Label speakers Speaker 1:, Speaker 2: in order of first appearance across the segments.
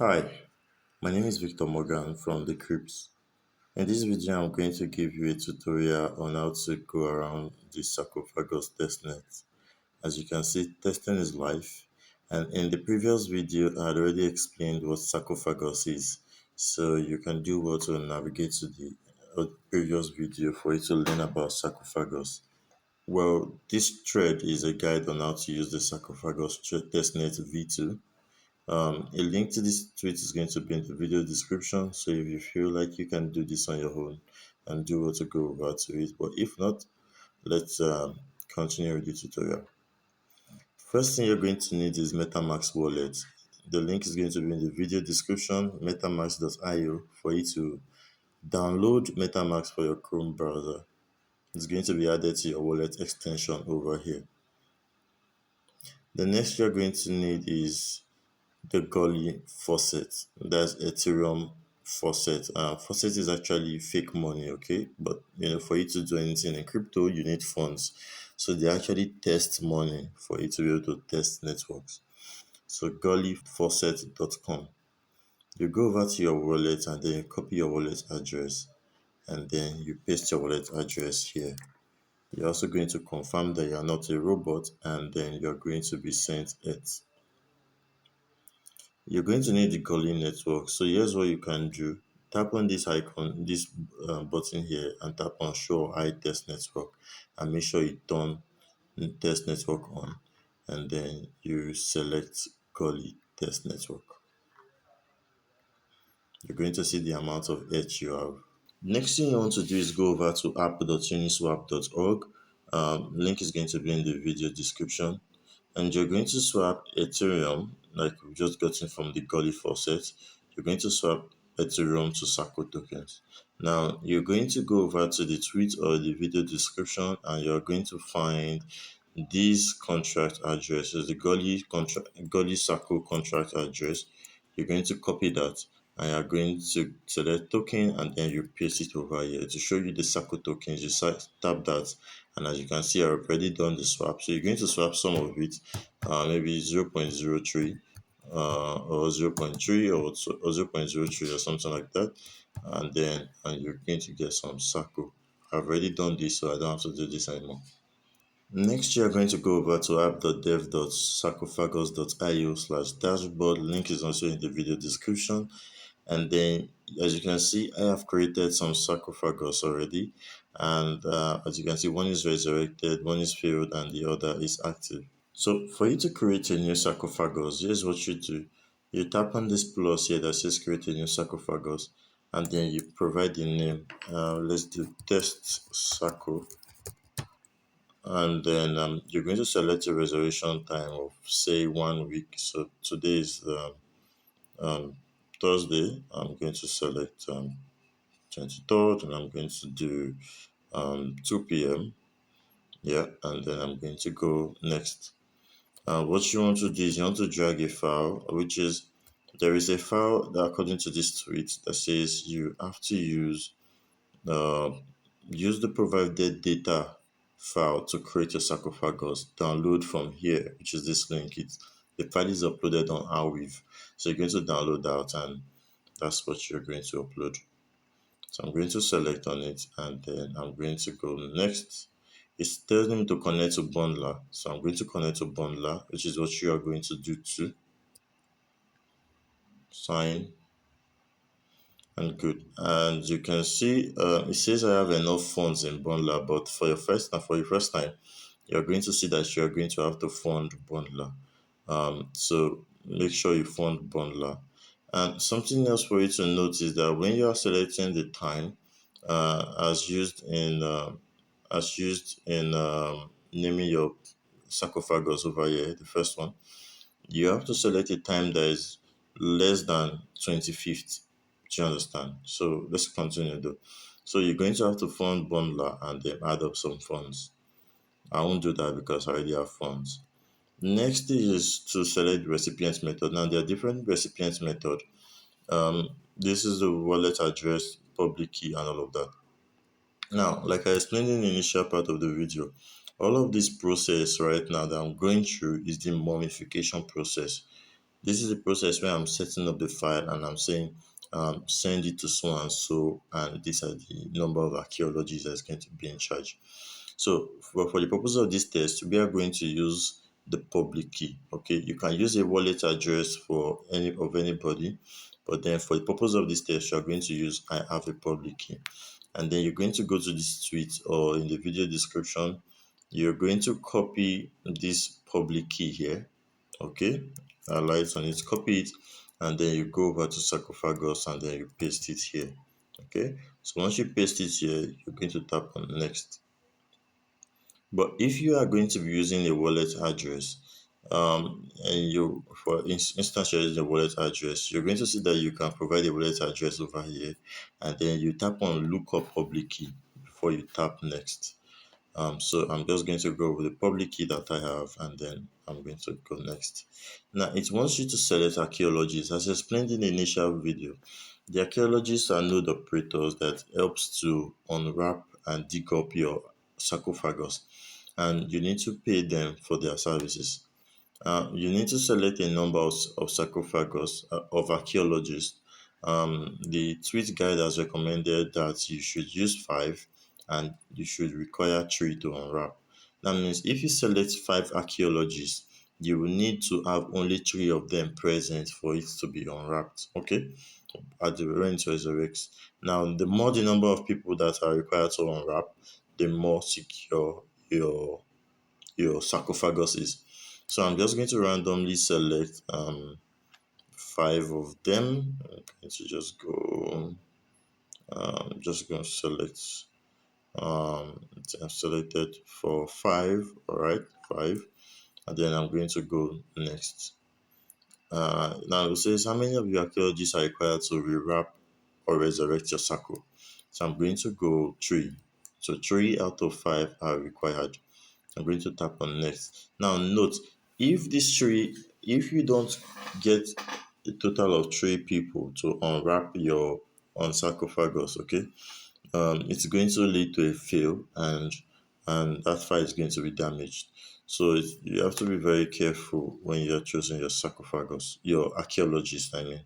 Speaker 1: Hi, my name is Victor Morgan from the Crpis. In this video, I'm going to give you a tutorial on how to go around the Sarcophagus testnet. As you can see, testing is live, and in the previous video, I had already explained what sarcophagus is. So you can do well to navigate to the previous video for you to learn about sarcophagus. Well, this thread is a guide on how to use the Sarcophagus testnet V2. A link to this tweet is going to be in the video description. So if you feel like you can do this on your own and do what to go over to it, but if not, let's continue with the tutorial. First thing you're going to need is metamask wallet. The link is going to be in the video description, metamask.io, for you to download metamask for your Chrome browser. It's going to be added to your wallet extension over here. The next you're going to need is the Gully faucet. That's Ethereum faucet. Faucet is actually fake money, okay? But for you to do anything in crypto, you need funds. So they actually test money for you to be able to test networks. So gullyfaucet.com. You go over to your wallet and then you copy your wallet address and then you paste your wallet address here. You're also going to confirm that you're not a robot and then you're going to be sent it. You're going to need the Gully network. So here's what you can do. Tap on this icon, this button here, and tap on Show I Test Network, and make sure you turn Test Network on, and then you select Gully Test Network. You're going to see the amount of ETH you have. Next thing you want to do is go over to app.uniswap.org. Link is going to be in the video description. And you're going to swap Ethereum, like we've just gotten from the Gully faucet. You're going to swap Ethereum to SARCO tokens. Now, you're going to go over to the tweet or the video description, and you're going to find this contract address. So the Gully SARCO contract address. You're going to copy that, and you're going to select token, and then you paste it over here to show you the SARCO tokens. You tap that, and as you can see, I've already done the swap. So you're going to swap some of it, maybe 0.03 or 0.3 or 0.03 or something like that, and then you're going to get some SARCO. I've already done this, so I don't have to do this anymore. Next, you're going to go over to app.dev.sarcophagus.io/dashboard. Link is also in the video description. And then, as you can see, I have created some sarcophagus already. And as you can see, one is resurrected, one is failed, and the other is active. So for you to create a new sarcophagus, here's what you do. You tap on this plus here that says create a new sarcophagus, and then you provide the name. Let's do test sarco. And then you're going to select a reservation time of, say, 1 week. So today is Thursday. I'm going to select 23rd, and I'm going to do 2 p.m. Yeah, and then I'm going to go next. What you want to do is you want to drag a file, which is there is a file that, according to this tweet, that says you have to use the provided data file to create a sarcophagus. Download from here, which is this link. The file is uploaded on Arweave, so you're going to download that, and that's what you're going to upload. So I'm going to select on it, and then I'm going to go next. It's telling me to connect to bundler, so I'm going to connect to bundler, which is what you are going to do too. Sign and good. And you can see it says I have enough funds in bundler, but for your first time, you're going to see that you're going to have to fund bundler. So make sure you fund bundler. And something else for you to note is that when you are selecting the time, as used in naming your sarcophagus over here, the first one, you have to select a time that is less than 25th. Do you understand? So let's continue though. So you're going to have to fund bundler and then add up some funds. I won't do that because I already have funds. Next is to select the recipient method. Now there are different recipient method. This is the wallet address, public key, and all of that. Now, like I explained in the initial part of the video, all of this process right now that I'm going through is the mummification process. This is the process where I'm setting up the file and I'm saying send it to so and so, and these are the number of archaeologists that's going to be in charge. So for the purpose of this test, we are going to use the public key. Okay, you can use a wallet address for anybody, but then for the purpose of this test, you are going to use I have a public key. And then you're going to go to this tweet or in the video description, you're going to copy this public key here. Okay, light on it, copy it, and then you go over to Sarcophagus and then you paste it here. Okay, so once you paste it here, you're going to tap on next. But if you are going to be using a wallet address, and you, for instance, you're using a wallet address, you're going to see that you can provide a wallet address over here, and then you tap on lookup public key before you tap next. So I'm just going to go with the public key that I have, and then I'm going to go next. Now it wants you to select archaeologists. As explained in the initial video, the archaeologists are node operators that helps to unwrap and dig up your sarcophagus, and you need to pay them for their services. You need to select a number of sarcophagus of archaeologists. The tweet guide has recommended that you should use 5 and you should require 3 to unwrap. That means if you select 5 archaeologists, you will need to have only 3 of them present for it to be unwrapped. Okay, at the when it resurrects. Now, the more the number of people that are required to unwrap, the more secure your sarcophagus is. So I'm just going to randomly select 5 of them. I'm going to just go. Just going to select. I've selected for 5. All right, 5, and then I'm going to go next. Now it says how many of your archaeologists are required to rewrap or resurrect your circle. So I'm going to go 3. So 3 out of 5 are required. I'm going to tap on next. Now note, if you don't get a total of 3 people to unwrap your on sarcophagus, okay, it's going to lead to a fail, and that file is going to be damaged. So you have to be very careful when you're choosing your sarcophagus, your archaeologist, I mean.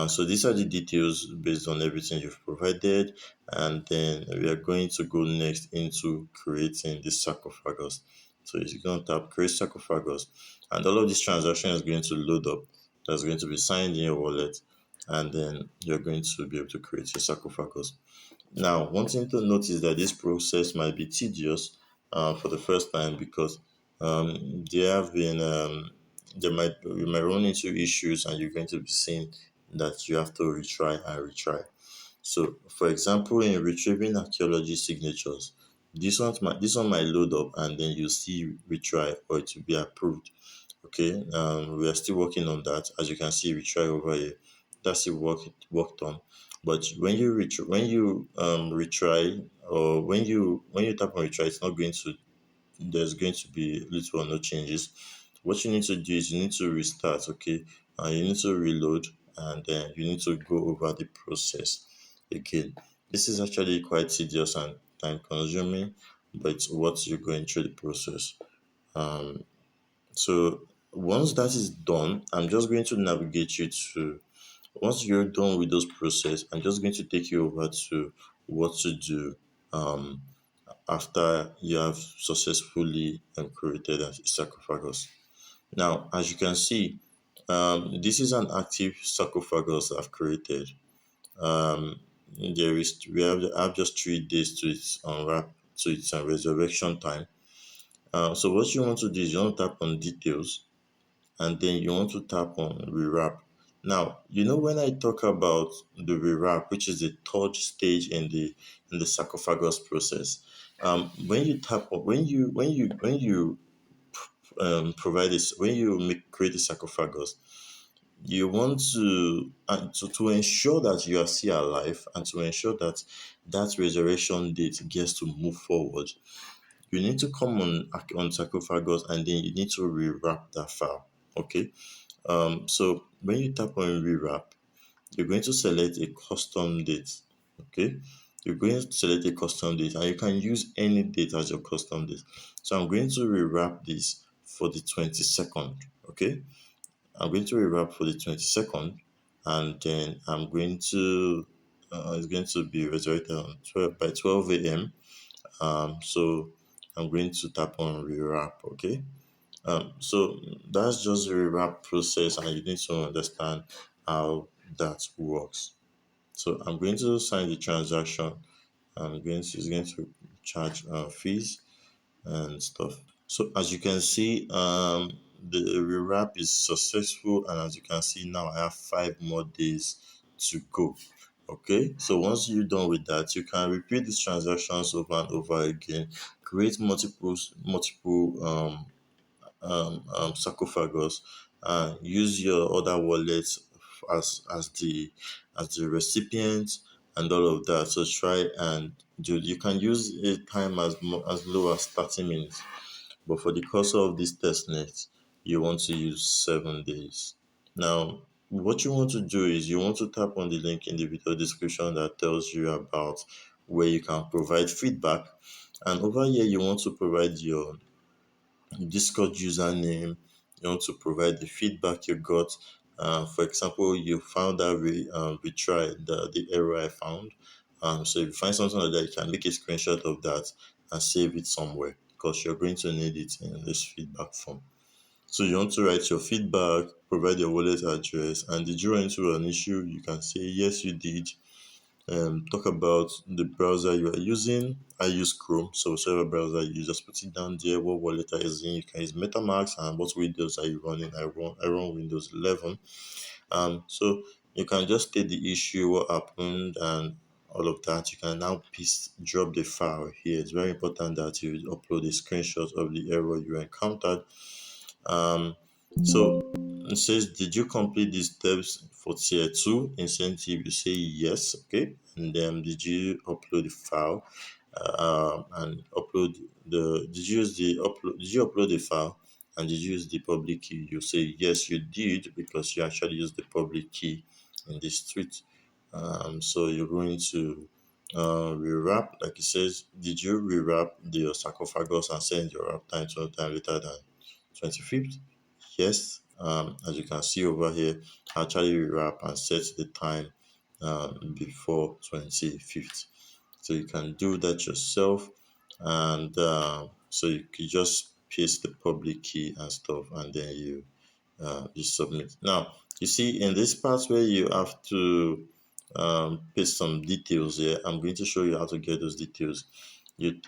Speaker 1: So these are the details based on everything you've provided, and then we are going to go next into creating the sarcophagus. So you're going to tap create sarcophagus, and all of this transaction is going to load up. That's going to be signed in your wallet, and then you're going to be able to create your sarcophagus. Now, one thing to note is that this process might be tedious for the first time because there have been you might run into issues and you're going to be seeing that you have to retry and retry. So, for example, in retrieving archaeology signatures, this one might load up and then you see retry or it will be approved. Okay, we are still working on that. As you can see, retry over here. That's it worked on. But when you retry, or when you tap on retry, it's not going to there's going to be little or no changes. What you need to do is you need to restart, okay, and you need to reload, and then you need to go over the process again. This is actually quite tedious and time consuming, but it's what you're going through the process. Um, so once that is done, I'm just going to navigate you to, once you're done with those process, I'm just going to take you over to what to do um, after you have successfully created a sarcophagus. Now, as you can see, this is an active sarcophagus I've created. I have just 3 days to its unwrap to its resurrection time. So what you want to do is you want to tap on details, and then you want to tap on rewrap. Now, when I talk about the rewrap, which is the third stage in the sarcophagus process, when you tap on when you provide this when you create a sarcophagus, you want to, and to ensure that you are still alive and to ensure that that resurrection date gets to move forward, you need to come on sarcophagus and then you need to rewrap that file. Okay. So when you tap on rewrap, you're going to select a custom date. Okay. You're going to select a custom date and you can use any date as your custom date. So I'm going to rewrap this for the 22nd. Okay. I'm going to rewrap for the 22nd, and then it's going to be resurrected on 12 by 12 a.m. So I'm going to tap on rewrap. Okay. So that's just the rewrap process, and you need to understand how that works. So I'm going to sign the transaction. It's going to charge fees and stuff. So as you can see, the rewrap is successful, and as you can see now, I have 5 more days to go. Okay, so once you're done with that, you can repeat these transactions over and over again, create multiple sarcophagus, and use your other wallets as the recipient and all of that. So try and do. You can use a time as low as 30 minutes, but for the course of this testnet, you want to use 7 days. Now, what you want to do is you want to tap on the link in the video description that tells you about where you can provide feedback, and over here you want to provide your Discord username. You want to provide the feedback you got. For example, you found that we tried the error I found. So if you find something like that, you can make a screenshot of that and save it somewhere, because you're going to need it in this feedback form. So you want to write your feedback, provide your wallet address, and did you run into an issue? You can say yes, you did. Talk about the browser you are using. I use Chrome, so whichever browser you use, just put it down there. What wallet are you using? You can use metamask, and what Windows are you running? I run Windows 11. So you can just state the issue, what happened, and all of that. You can now drop the file here. It's very important that you upload a screenshot of the error you encountered. So it says, did you complete these steps for tier 2 incentive? You say yes. Okay. And then did you upload the file? And upload the did you use the upload did you upload the file, and did you use the public key? You say yes, you did, because you actually used the public key in this tweet. So you're going to rewrap, like it says, did you rewrap the sarcophagus and send your wrap time to no time later than 25th? Yes. As you can see over here, I actually rewrap and set the time before 25th. So you can do that yourself, and so you can just paste the public key and stuff, and then you submit. Now you see in this part where you have to paste some details here. I'm going to show you how to get those details.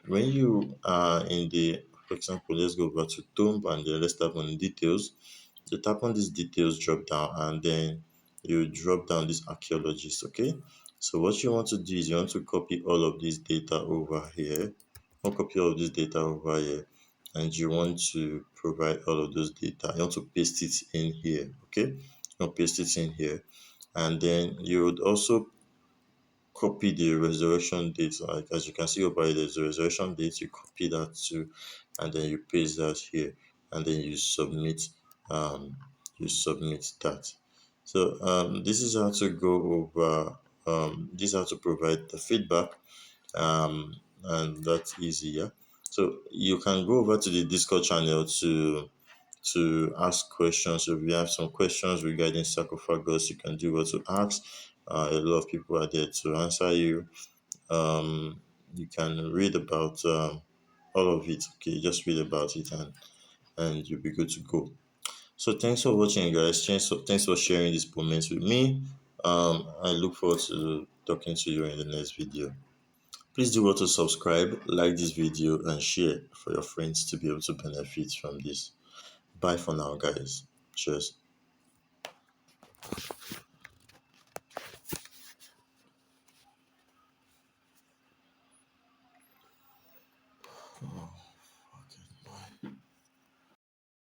Speaker 1: When you are in the, for example, let's go back to Tomb, and then let's tap on details. You tap on this details drop down, and then you drop down this archaeologist. Okay, so what you want to do is you want to copy all of this data over here. One copy of this data over here, and you want to provide all of those data. You want to paste it in here. Okay, you paste it in here, and then you would also copy the resurrection date. Like as you can see over here, there's the resurrection date. You copy that too, and then you paste that here, and then you submit. You submit that. So this is how to go over. This is how to provide the feedback. And that's easy. Yeah. So you can go over to the Discord channel to ask questions. So if you have some questions regarding sarcophagus, you can do what to ask. A lot of people are there to answer you. You can read about all of it. Okay, just read about it, and you'll be good to go. So thanks for watching, guys. Thanks for sharing these moments with me. I look forward to talking to you in the next video. Please do want to subscribe, like this video, and share for your friends to be able to benefit from this. Bye for now, guys. Cheers.